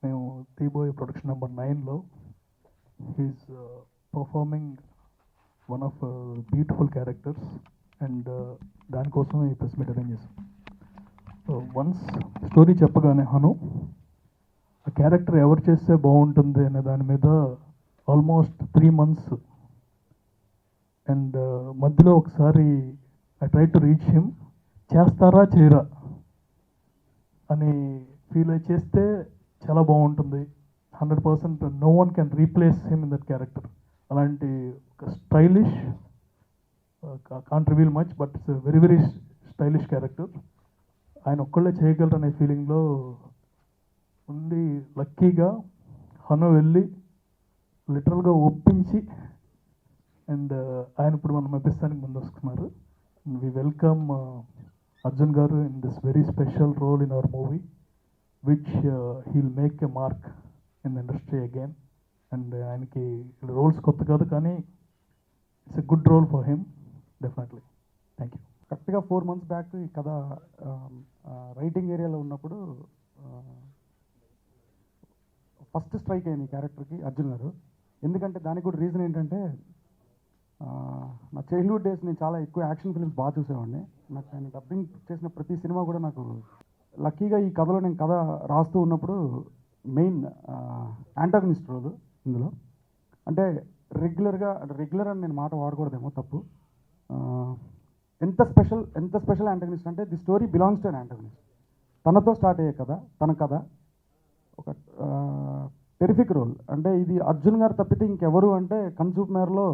మేము తీబోయే production number 9లో he's performing one of beautiful characters and దానికోసం ఈ ప్రెస్ మీట్ అరేంజ్ చేసాం. వన్స్ స్టోరీ చెప్పగానే హను ఆ క్యారెక్టర్ ఎవరు చేస్తే బాగుంటుంది అనే దాని మీద ఆల్మోస్ట్ 3 months అండ్ మధ్యలో ఒకసారి I try to reach him, చేస్తారా చేయరా అని ఫీల్ అయి చేస్తే చాలా బాగుంటుంది, 100% no one can replace him in that character. అలాంటి ఒక stylish, can't reveal much but it's very very stylish character. ఆయన ఒక్కళ్ళే చేయగలరు అనే ఫీలింగ్లో ఉండి లక్కీగా హను వెళ్ళి లిటరల్గా ఒప్పించి అండ్ ఆయన ఇప్పుడు మనం మెప్పిస్తానికి ముందు వస్తున్నారు. వి వెల్కమ్ అర్జున్ గారు in this very special role in our movie which he'll make a mark in the industry again. And ఆయనకి రోల్స్ కొత్త కాదు, కానీ it's a good role for him definitely. Thank you. కరెక్ట్గా 4 months బ్యాక్ ఈ కథ writing ఏరియాలో ఉన్నప్పుడు first strike అయింది ఈ క్యారెక్టర్కి అర్జున్ గారు. ఎందుకంటే దానికి కూడా రీజన్ ఏంటంటే నా చైల్డ్హుడ్ డేస్ నేను చాలా ఎక్కువ యాక్షన్ ఫిల్మ్స్ బాగా చూసేవాడిని. నాకు ఆయన డబ్బింగ్ చేసిన ప్రతి సినిమా కూడా నాకు లక్కీగా ఈ కథలో నేను కథ రాస్తూ ఉన్నప్పుడు మెయిన్ యాంటాగనిస్ట్ రోల్ ఇందులో. అంటే రెగ్యులర్ అని నేను మాట వాడకూడదేమో, తప్పు. ఎంత స్పెషల్ యాంటాగనిస్ట్ అంటే the story belongs to an antagonist. తనతో స్టార్ట్ అయ్యే కథ, తన కథ ఒక టెరిఫిక్ రోల్. అంటే ఇది అర్జున్ గారు తప్పితే ఇంకెవరు అంటే కన్సూప్ మేరలో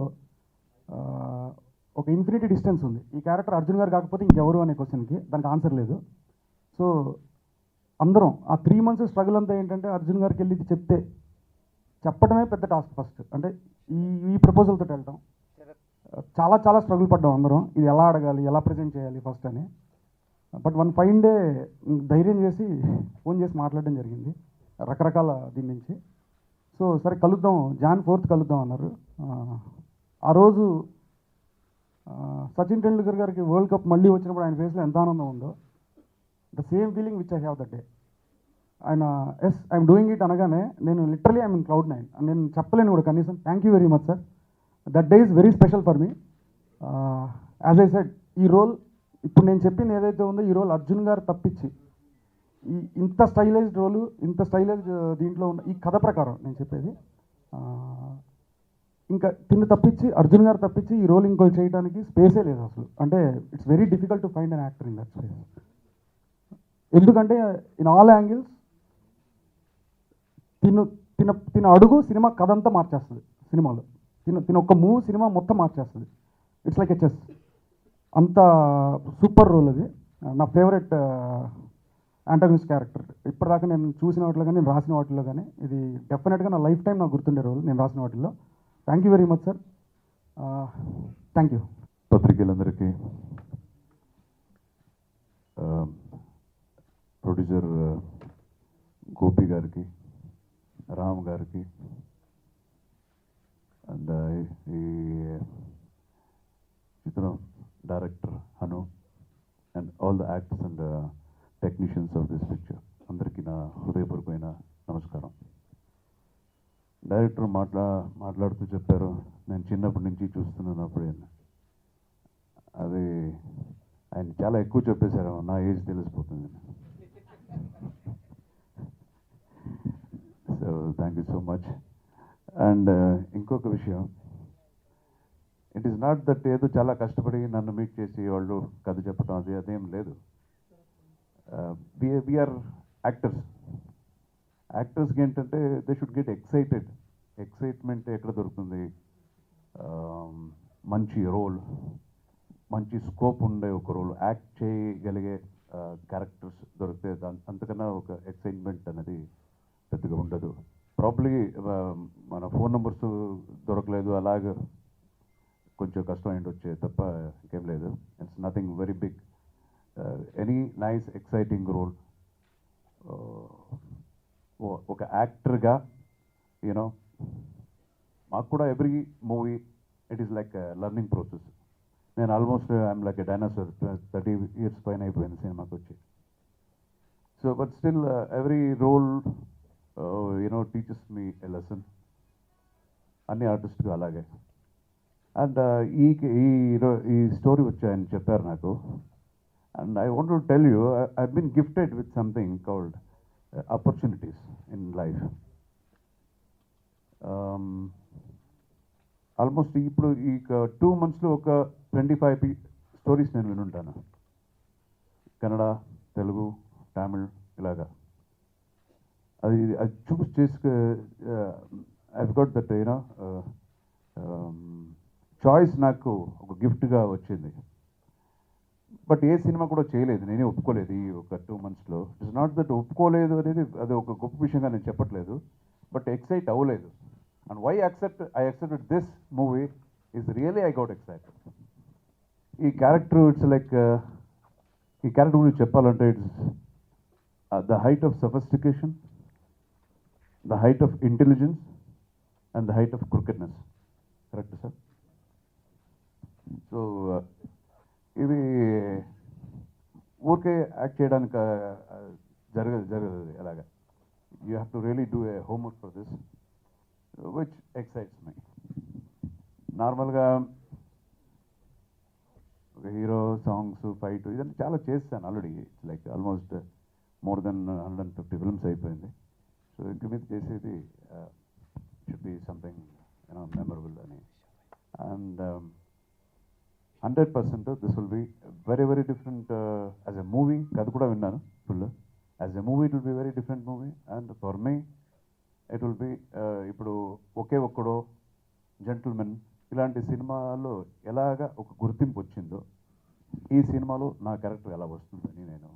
ఒక ఇన్ఫినిటీ డిస్టెన్స్ ఉంది. ఈ క్యారెక్టర్ అర్జున్ గారు కాకపోతే ఇంకెవరు అనే క్వశ్చన్కి దానికి ఆన్సర్ లేదు. సో అందరం ఆ 3 months స్ట్రగుల్ అంతా ఏంటంటే అర్జున్ గారికి వెళ్ళి ఇది చెప్పడమే పెద్ద టాస్క్. ఫస్ట్ అంటే ఈ ప్రపోజల్తో వెళ్ళటం చాలా చాలా స్ట్రగుల్ పడ్డాం అందరం, ఇది ఎలా అడగాలి, ఎలా ప్రజెంట్ చేయాలి ఫస్ట్ అని. బట్ వన్ ఫైన్ డే ధైర్యం చేసి ఫోన్ చేసి మాట్లాడడం జరిగింది రకరకాల దీని నుంచి. సో సరే కలుద్దాం, Jan 4th కలుద్దాం అన్నారు. ఆ రోజు సచిన్ టెండూల్కర్ గారికి వరల్డ్ కప్ మళ్ళీ వచ్చినప్పుడు ఆయన ఫేస్లో ఎంత ఆనందం ఉందో, the same feeling which I have that day. ఆయన ఎస్ ఐఎమ్ డూయింగ్ ఇట్ అనగానే నేను లిటరలీ ఐఎమ్ ఇన్ Cloud9. నేను చెప్పలేను కూడా కనీసం thank you very much sir, that day is very special for me. As I said, ఈ role ఇప్పుడు నేను చెప్పింది ఏదైతే ఉందో ఈ రోల్ అర్జున్ గారు తప్పించి ఇంత స్టైలైజ్డ్ రోలు, ఇంత స్టైలైజ్డ్ దీంట్లో ఉన్న ఈ కథ ప్రకారం నేను చెప్పేది, ఇంకా తిన్ను తప్పించి అర్జున్ గారు తప్పించి ఈ రోల్ ఇంకోటి చేయడానికి స్పేసే లేదు అసలు. అంటే it's very difficult to find an actor in that space. ఎందుకంటే ఇన్ ఆల్ యాంగిల్స్ తిన అడుగు సినిమా కథ అంతా మార్చేస్తుంది. సినిమాలో తిన ఒక్క మూవ్ సినిమా మొత్తం మార్చేస్తుంది. It's like a chess. అంత సూపర్ రోల్ అది. నా ఫేవరెట్ యాంటాగనిస్ట్ క్యారెక్టర్ ఇప్పటిదాకా నేను చూసిన వాటిలో కానీ, నేను రాసిన వాటిలో కానీ ఇది డెఫినెట్గా నా లైఫ్ టైం నాకు గుర్తుండే రోల్ నేను రాసిన వాటిల్లో. Thank you very much sir. Thank you. పత్రికలందరికీ, ప్రొడ్యూసర్ గోపి గారికి, రామ్ గారికి, అండ్ ఈ చిత్రం director Hanu and all the actors and technicians of this picture అందరికీ నా హృదయపూర్వకమైన నమస్కారం. డైరెక్టర్ మాట్లాడుతూ చెప్పారు, నేను చిన్నప్పటి నుంచి చూస్తున్నాను. అది ఆయన చాలా ఎక్కువ చెప్పేశారు, నా ఏజ్ తెలిసిపోతుంది. So thank you so much. And ఇంకొక విషయం, ఇట్ ఈస్ నాట్ దట్ ఏదో చాలా కష్టపడి నన్ను మీట్ చేసి వాళ్ళు కథ చెప్పడం అదేం లేదు. వీఆర్ యాక్టర్స్కి ఏంటంటే దే షుడ్ గెట్ ఎక్సైట్మెంట్ ఎక్కడ దొరుకుతుంది? మంచి రోల్, మంచి స్కోప్ ఉండే ఒక రోల్, యాక్ట్ చేయగలిగే క్యారెక్టర్స్ దొరికితే అంతకన్నా ఒక ఎక్సైట్మెంట్ అనేది పెద్దగా ఉండదు. ప్రాబ్లీ మన ఫోన్ నెంబర్స్ దొరకలేదు, అలాగే కొంచెం కష్టం అయింది వచ్చే తప్ప ఇంకేం లేదు. It's nothing very big. Any nice exciting role ఒక యాక్టర్గా యూనో మాకు కూడా every movie it is like learning process. నేను almost I'm like a dinosaur, 30 years పైన అయిపోయింది సినిమాకి వచ్చి. So but still every role teachers me a lesson. అన్ని ఆర్టిస్ట్గా అలాగే. అండ్ ఈ స్టోరీ వచ్చి ఆయన చెప్పారు నాకు. And I want to tell you, I been gifted with something called opportunities in life. Almost ఇప్పుడు ఈ 2 monthsలో ఒక 25 స్టోరీస్ నేను వినుంటాను. కన్నడ, తెలుగు, తమిళ్ ఇలాగా. అది చూస్ చేసుకు ఐ గాట్ దట్ చాయిస్ నాకు ఒక గిఫ్ట్గా వచ్చింది. బట్ ఏ సినిమా కూడా చేయలేదు, నేనే ఒప్పుకోలేదు ఈ ఒక 2 monthsలో. ఇట్స్ నాట్ దట్ ఒప్పుకోలేదు అనేది అది ఒక గొప్ప విషయంగా నేను చెప్పట్లేదు, బట్ ఎక్సైట్ అవ్వలేదు. And why I accepted this movie is really I got excited. ఈ క్యారెక్టర్ ఇట్స్ లైక్ ఈ క్యారెక్టర్ గురించి చెప్పాలంటే it's the height of sophistication, the height of intelligence and the height of crookedness. Correct sir? So ఇది ఊరికే act చేయడానికి జరగదు అలాగా. You have to really do a homework for this, which excites my. నార్మల్గా hero songs, fight ఇదంతా చాలా చేస్తాను already. It's like almost more than 150 films అయిపోయింది. సో ఇంక మీద చేసేది షుడ్ బి సంథింగ్ మెమరబుల్ అని. And 100% this will be very very different as a movie. కథ కూడా విన్నాను full. As a movie it will be very different movie. And for me it will be ఇప్పుడు ఒకే ఒక్కడో, gentlemen ఇలాంటి సినిమాలో ఎలాగ ఒక గుర్తింపు వచ్చిందో ఈ సినిమాలో నా క్యారెక్టర్ ఎలా వస్తుందని నేను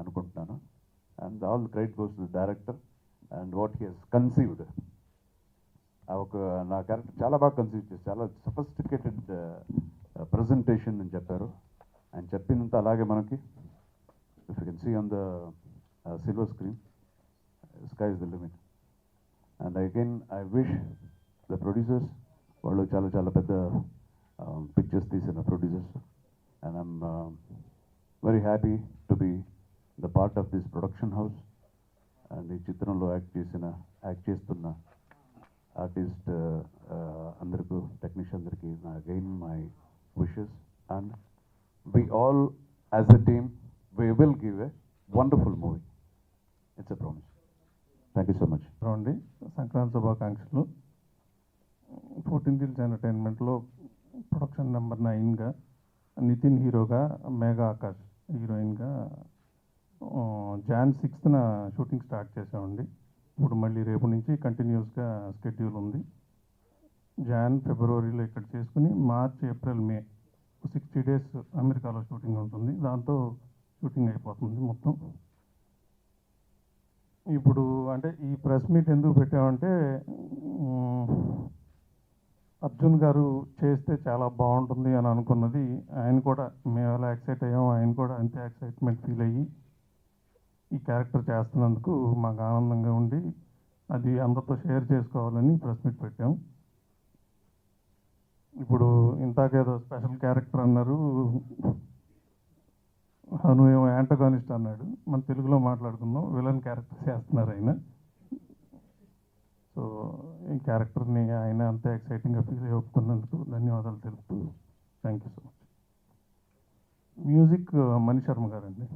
అనుకుంటున్నాను. And all credit goes to the director and what he has conceived. ఒక నా క్యారెక్టర్ చాలా బాగా కన్సీవ్ చేసి చాలా సఫిస్టికేటెడ్ ప్రజెంటేషన్ అని చెప్పారు. ఆయన చెప్పినంత అలాగే మనకి if you can see on the silver screen, sky is the limit. And again I wish the producers, వాళ్ళు చాలా చాలా పెద్ద పిక్చర్స్ తీసిన producers, and I'm very happy to be the part of this production house. And ఈ చిత్రంలో act చేస్తున్న artist అందరికీ, technician అందరికీ నా again my wishes. And we all as a team, we will give a wonderful movie. It's a promise. Thank you so much. అండి, సంక్రాంతి శుభాకాంక్షలు. 14 Wheels ఎంటర్టైన్మెంట్లో production number 9గా Nitin హీరోగా, మేఘా ఆకాష్ హీరోయిన్గా Jan 6th షూటింగ్ స్టార్ట్ చేసామండి. ఇప్పుడు మళ్ళీ రేపు నుంచి కంటిన్యూస్గా స్కెడ్యూల్ ఉంది. Jan, Februaryలో ఇక్కడ చేసుకుని March, April, May 60 days అమెరికాలో షూటింగ్ ఉంటుంది. దాంతో షూటింగ్ అయిపోతుంది మొత్తం. ఇప్పుడు అంటే ఈ ప్రెస్ మీట్ ఎందుకు పెట్టామంటే, అర్జున్ గారు చేస్తే చాలా బాగుంటుంది అని అనుకున్నది ఆయన కూడా, మేము ఎలా ఎక్సైట్ అయ్యామో ఆయన కూడా అంతే ఎక్సైట్మెంట్ ఫీల్ అయ్యి ఈ క్యారెక్టర్ చేస్తున్నందుకు మాకు ఆనందంగా ఉండి అది అందరితో షేర్ చేసుకోవాలని ప్రెస్ మీట్ పెట్టాం. ఇప్పుడు ఇంతాకేదో స్పెషల్ క్యారెక్టర్ అన్నారు, నువ్వేమో యాంటగానిస్ట్ అన్నాడు. మన తెలుగులో మాట్లాడుకుందాం, విలన్ క్యారెక్టర్ చేస్తున్నారు ఆయన. సో ఈ క్యారెక్టర్ని ఆయన అంతే ఎక్సైటింగ్గా ఫీల్ అయ్యి ఒప్పుకున్నందుకు ధన్యవాదాలు తెలుపుతూ thank you so much. Music Mani Sharma గారండి.